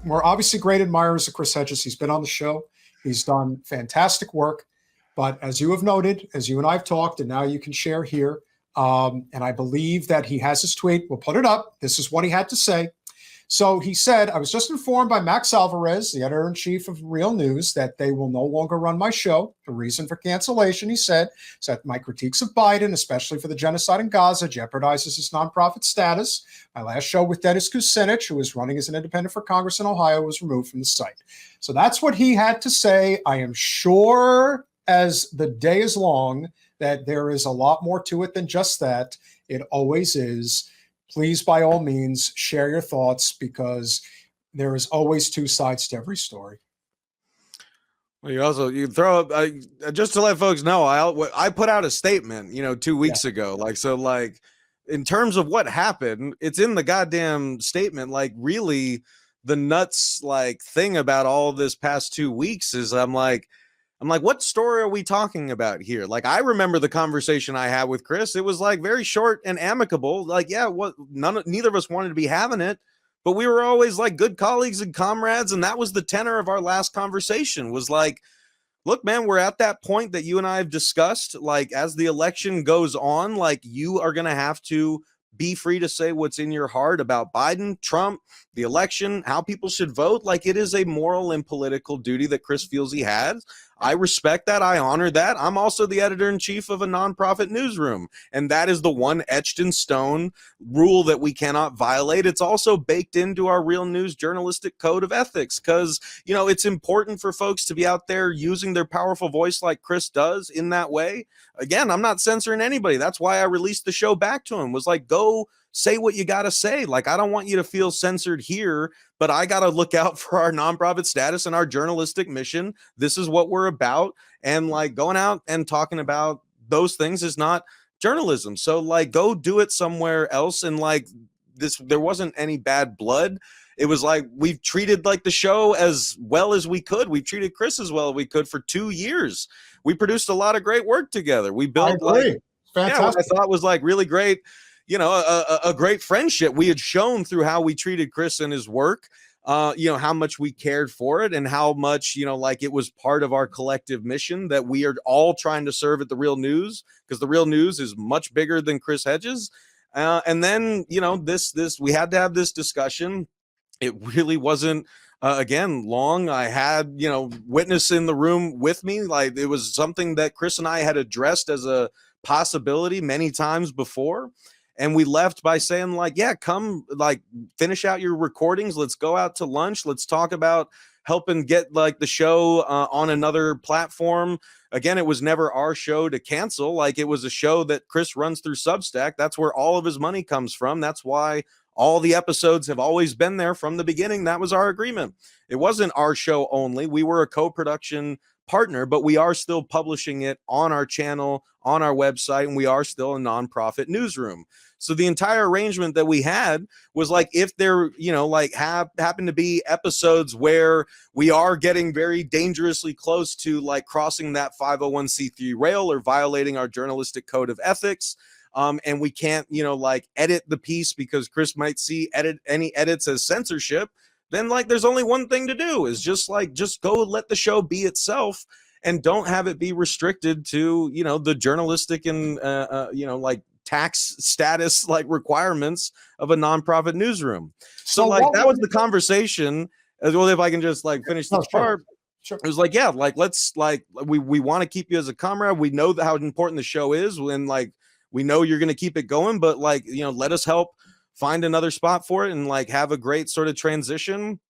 we're obviously great admirers of Chris Hedges. He's been on the show. He's done fantastic work. But as you have noted, as you and I have talked, and now you can share here, and I believe that he has his tweet. We'll put it up. This is what he had to say. So he said, I was just informed by Max Alvarez, the editor-in-chief of Real News, that they will no longer run my show. The reason for cancellation, he said, is that my critiques of Biden, especially for the genocide in Gaza, jeopardizes his nonprofit status. My last show with Dennis Kucinich, who was running as an independent for Congress in Ohio, was removed from the site. So that's what he had to say. I am sure as the day is long that there is a lot more to it than just that. It always is. Please, by all means, share your thoughts because there is always two sides to every story. Well, you throw up just to let folks know. I put out a statement, 2 weeks ago. In terms of what happened, it's in the goddamn statement. Really, the nuts thing about all this past 2 weeks is I'm like, what story are we talking about here? I remember the conversation I had with Chris. It was very short and amicable. Neither of us wanted to be having it, but we were always good colleagues and comrades. And that was the tenor of our last conversation was look, man, we're at that point that you and I have discussed, as the election goes on, you are going to have to be free to say what's in your heart about Biden, Trump, the election, how people should vote. It is a moral and political duty that Chris feels he has. I respect that. I honor that. I'm also the editor-in-chief of a nonprofit newsroom, and that is the one etched in stone rule that we cannot violate. It's also baked into our Real News journalistic code of ethics because, it's important for folks to be out there using their powerful voice like Chris does in that way. Again, I'm not censoring anybody. That's why I released the show back to him, was go say what you got to say. I don't want you to feel censored here, but I got to look out for our nonprofit status and our journalistic mission. This is what we're about. And going out and talking about those things is not journalism. So go do it somewhere else. And there wasn't any bad blood. It was we've treated the show as well as we could. We've treated Chris as well as we could for 2 years. We produced a lot of great work together. We built fantastic. What I thought was really great, a great friendship we had shown through how we treated Chris and his work, how much we cared for it and how much, it was part of our collective mission that we are all trying to serve at the Real News, because the Real News is much bigger than Chris Hedges. And then, we had to have this discussion. It really wasn't, again, long. I had, witness in the room with me. It was something that Chris and I had addressed as a possibility many times before. And we left by saying come finish out your recordings. Let's go out to lunch. Let's talk about helping get the show on another platform. Again, it was never our show to cancel. It was a show that Chris runs through Substack. That's where all of his money comes from. That's why all the episodes have always been there from the beginning. That was our agreement. It wasn't our show only. We were a co-production partner, but we are still publishing it on our channel, on our website, and we are still a nonprofit newsroom. So the entire arrangement that we had was if there, happen to be episodes where we are getting very dangerously close to crossing that 501c3 rail or violating our journalistic code of ethics, and we can't, edit the piece because Chris might see any edits as censorship, then there's only one thing to do is just go let the show be itself and don't have it be restricted to, the journalistic and, tax status requirements of a nonprofit newsroom. So that was the conversation. As well, if I can just finish this part. Sure. It was let's we want to keep you as a comrade. We know how important the show is, and we know you're going to keep it going, but let us help find another spot for it and have a great sort of transition.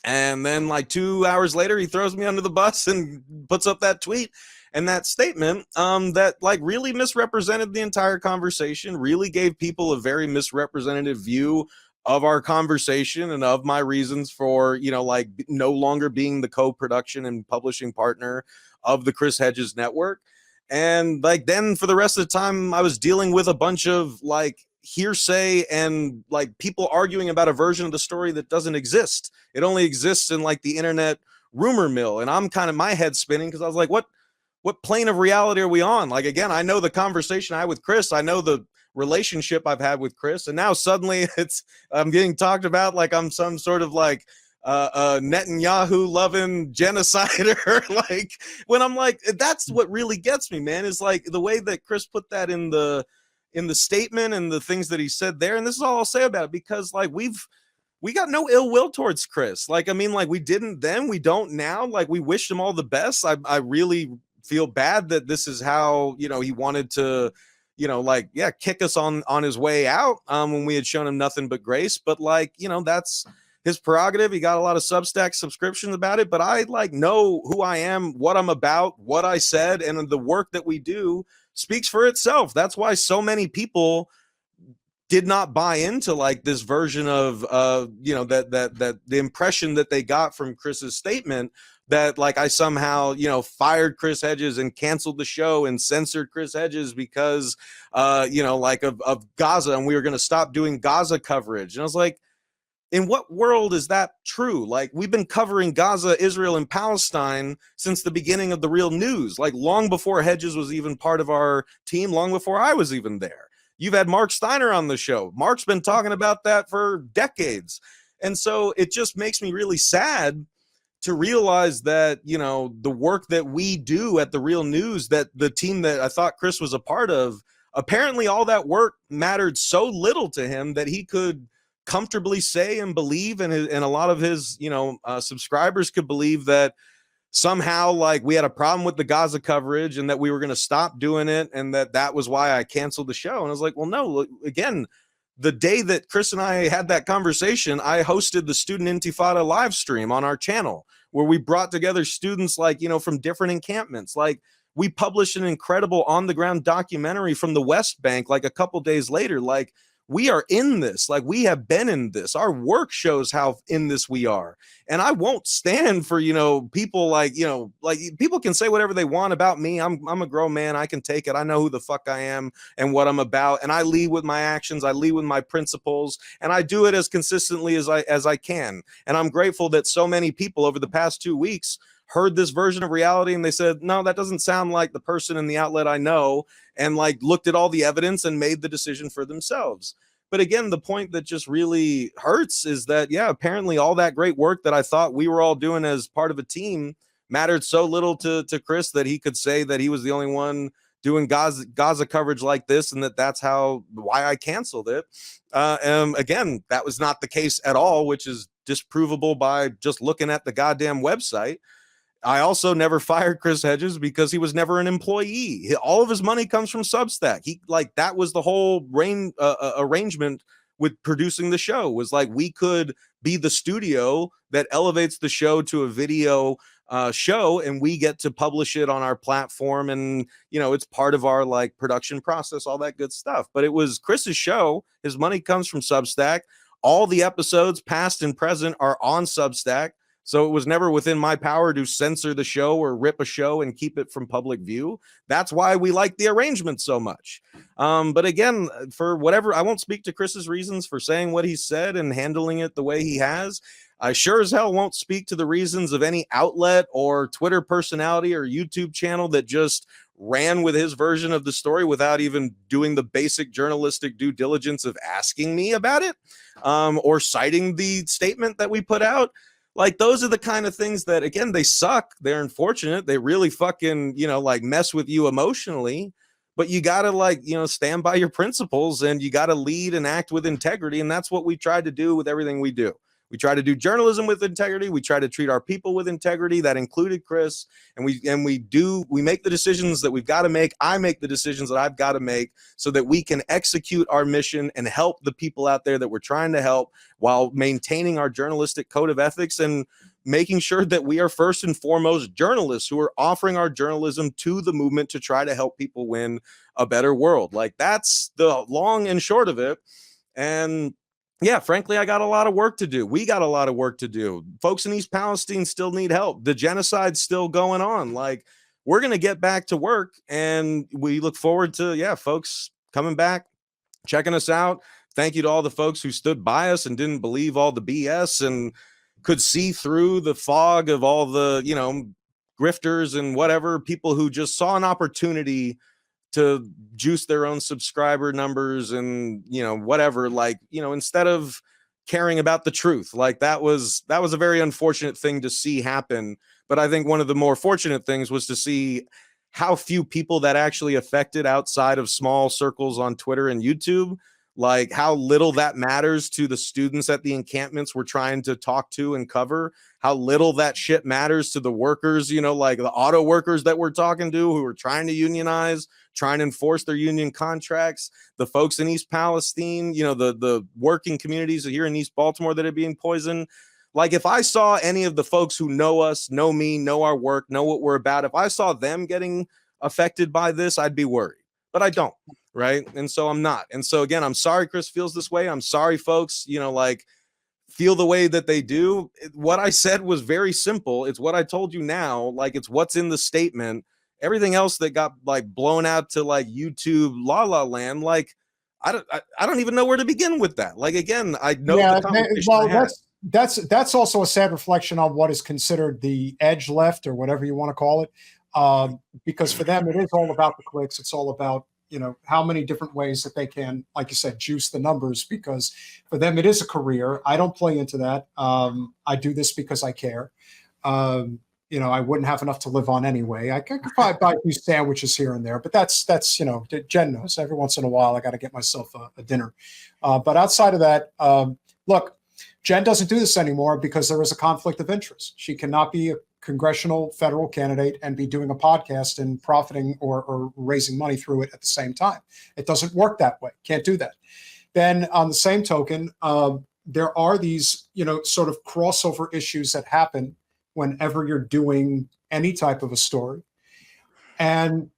And then 2 hours later, he throws me under the bus and puts up that tweet and that statement that really misrepresented the entire conversation, really gave people a very misrepresentative view of our conversation and of my reasons for, no longer being the co-production and publishing partner of the Chris Hedges network. And then for the rest of the time, I was dealing with a bunch of hearsay and people arguing about a version of the story that doesn't exist. It only exists in the internet rumor mill. And I'm kind of my head spinning because I was what plane of reality are we on? Again, I know the conversation I had with Chris. I know the relationship I've had with Chris. And now suddenly I'm getting talked about I'm some sort of Netanyahu loving genocider. Like, when I'm like, that's what really gets me, man, is like the way that Chris put that in the statement and the things that he said there. And this is all I'll say about it, because like we got no ill will towards Chris. Like, I mean, like, we didn't then, we don't now. Like, we wish him all the best. I really feel bad that this is how, you know, he wanted to, you know, like, yeah, kick us on his way out, when we had shown him nothing but grace. But like, you know, that's his prerogative. He got a lot of Substack subscriptions about it, but I like know who I am, what I'm about, what I said, and the work that we do speaks for itself. That's why so many people did not buy into like this version of you know, that the impression that they got from Chris's statement, that like I somehow, you know, fired Chris Hedges and canceled the show and censored Chris Hedges because you know, like of Gaza, and we were going to stop doing Gaza coverage. And I was like, in what world is that true? Like, we've been covering Gaza, Israel, and Palestine since the beginning of the Real News, like long before Hedges was even part of our team, long before I was even there. You've had Mark Steiner on the show. Mark's been talking about that for decades. And so it just makes me really sad to realize that, you know, the work that we do at the Real News, that the team that I thought Chris was a part of, apparently all that work mattered so little to him that he could comfortably say and believe, and a lot of his, you know, subscribers could believe, that somehow like we had a problem with the Gaza coverage and that we were going to stop doing it, and that was why I canceled the show. And I was like, well, no, again, the day that Chris and I had that conversation, I hosted the Student Intifada live stream on our channel, where we brought together students, like, you know, from different encampments. Like, we published an incredible on the ground documentary from the West Bank like a couple days later. Like, we are in this, like, we have been in this. Our work shows how in this we are. And I won't stand for, you know, people like, you know, like, people can say whatever they want about me. I'm a grown man. I can take it. I know who the fuck I am and what I'm about. And I lead with my actions. I lead with my principles, and I do it as consistently as I can. And I'm grateful that so many people over the past 2 weeks heard this version of reality and they said, no, that doesn't sound like the person in the outlet I know, and like looked at all the evidence and made the decision for themselves. But again, the point that just really hurts is that, yeah, apparently all that great work that I thought we were all doing as part of a team mattered so little to Chris that he could say that he was the only one doing Gaza coverage like this, and that's why I canceled it. Again, that was not the case at all, which is disprovable by just looking at the goddamn website. I also never fired Chris Hedges because he was never an employee. All of his money comes from Substack. He, like, that was the whole arrangement with producing the show, was like, we could be the studio that elevates the show to a video show, and we get to publish it on our platform. And, you know, it's part of our like production process, all that good stuff. But it was Chris's show. His money comes from Substack. All the episodes, past and present, are on Substack. So it was never within my power to censor the show or rip a show and keep it from public view. That's why we like the arrangement so much. But again, for whatever, I won't speak to Chris's reasons for saying what he said and handling it the way he has. I sure as hell won't speak to the reasons of any outlet or Twitter personality or YouTube channel that just ran with his version of the story without even doing the basic journalistic due diligence of asking me about it, or citing the statement that we put out. Like, those are the kind of things that, again, they suck. They're unfortunate. They really fucking, you know, like, mess with you emotionally. But you got to, like, you know, stand by your principles, and you got to lead and act with integrity. And that's what we tried to do with everything we do. We try to do journalism with integrity. We try to treat our people with integrity. That included Chris. And we make the decisions that we've got to make. I make the decisions that I've got to make so that we can execute our mission and help the people out there that we're trying to help, while maintaining our journalistic code of ethics and making sure that we are first and foremost journalists who are offering our journalism to the movement to try to help people win a better world. Like, that's the long and short of it. And yeah, frankly, I got a lot of work to do. We got a lot of work to do. Folks in East Palestine still need help. The genocide's still going on. Like, we're going to get back to work, and we look forward to, yeah, folks coming back, checking us out. Thank you to all the folks who stood by us and didn't believe all the BS and could see through the fog of all the, you know, grifters and whatever, people who just saw an opportunity to juice their own subscriber numbers and, you know, whatever. Like, you know, instead of caring about the truth. Like that was a very unfortunate thing to see happen. But I think one of the more fortunate things was to see how few people that actually affected outside of small circles on Twitter and YouTube, like how little that matters to the students at the encampments we're trying to talk to and cover, how little that shit matters to the workers, you know, like the auto workers that we're talking to who are trying to unionize, trying to enforce their union contracts, the folks in East Palestine, you know, the working communities here in East Baltimore that are being poisoned. Like if I saw any of the folks who know us, know me, know our work, know what we're about, if I saw them getting affected by this, I'd be worried, but I don't. Right. And so I'm not. And so again, I'm sorry Chris feels this way. I'm sorry folks, you know, like feel the way that they do. What I said was very simple. It's what I told you now. Like it's what's in the statement. Everything else that got like blown out to like YouTube la la land, like I don't even know where to begin with that. Like again, I know the conversation well, I had. that's also a sad reflection on what is considered the edge left or whatever you want to call it, because for them it is all about the clicks. It's all about, you know, how many different ways that they can, like you said, juice the numbers, because for them it is a career. I don't play into that. I do this because I care. You know, I wouldn't have enough to live on anyway. I could probably buy a few sandwiches here and there, but that's you know, Jen knows every once in a while I got to get myself a dinner. But outside of that, look, Jen doesn't do this anymore because there is a conflict of interest. She cannot be a congressional federal candidate and be doing a podcast and profiting or raising money through it at the same time. It doesn't work that way. Can't do that. Then on the same token, there are these, you know, sort of crossover issues that happen whenever you're doing any type of a story. And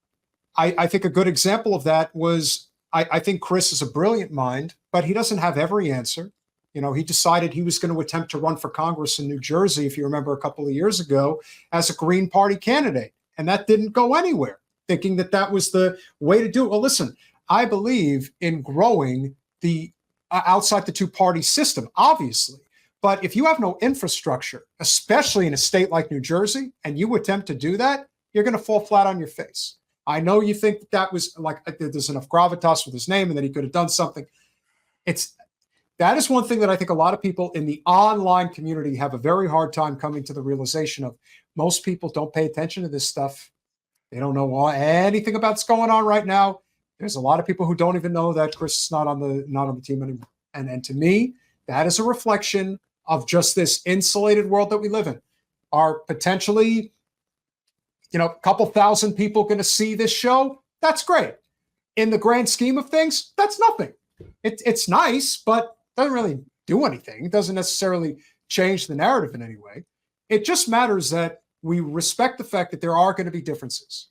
I think a good example of that was, I think Chris is a brilliant mind, but he doesn't have every answer. You know, he decided he was going to attempt to run for Congress in New Jersey, if you remember a couple of years ago, as a Green Party candidate. And that didn't go anywhere, thinking that that was the way to do it. Well, listen, I believe in growing the outside the two-party system, obviously. But if you have no infrastructure, especially in a state like New Jersey, and you attempt to do that, you're going to fall flat on your face. I know you think that was like there's enough gravitas with his name and that he could have done something. That is one thing that I think a lot of people in the online community have a very hard time coming to the realization of. Most people don't pay attention to this stuff. They don't know anything about what's going on right now. There's a lot of people who don't even know that Chris is not on the team anymore. And to me, that is a reflection of just this insulated world that we live in. Are potentially, you know, a couple thousand people going to see this show? That's great. In the grand scheme of things, that's nothing. It's nice, but doesn't really do anything. It doesn't necessarily change the narrative in any way. It just matters that we respect the fact that there are going to be differences.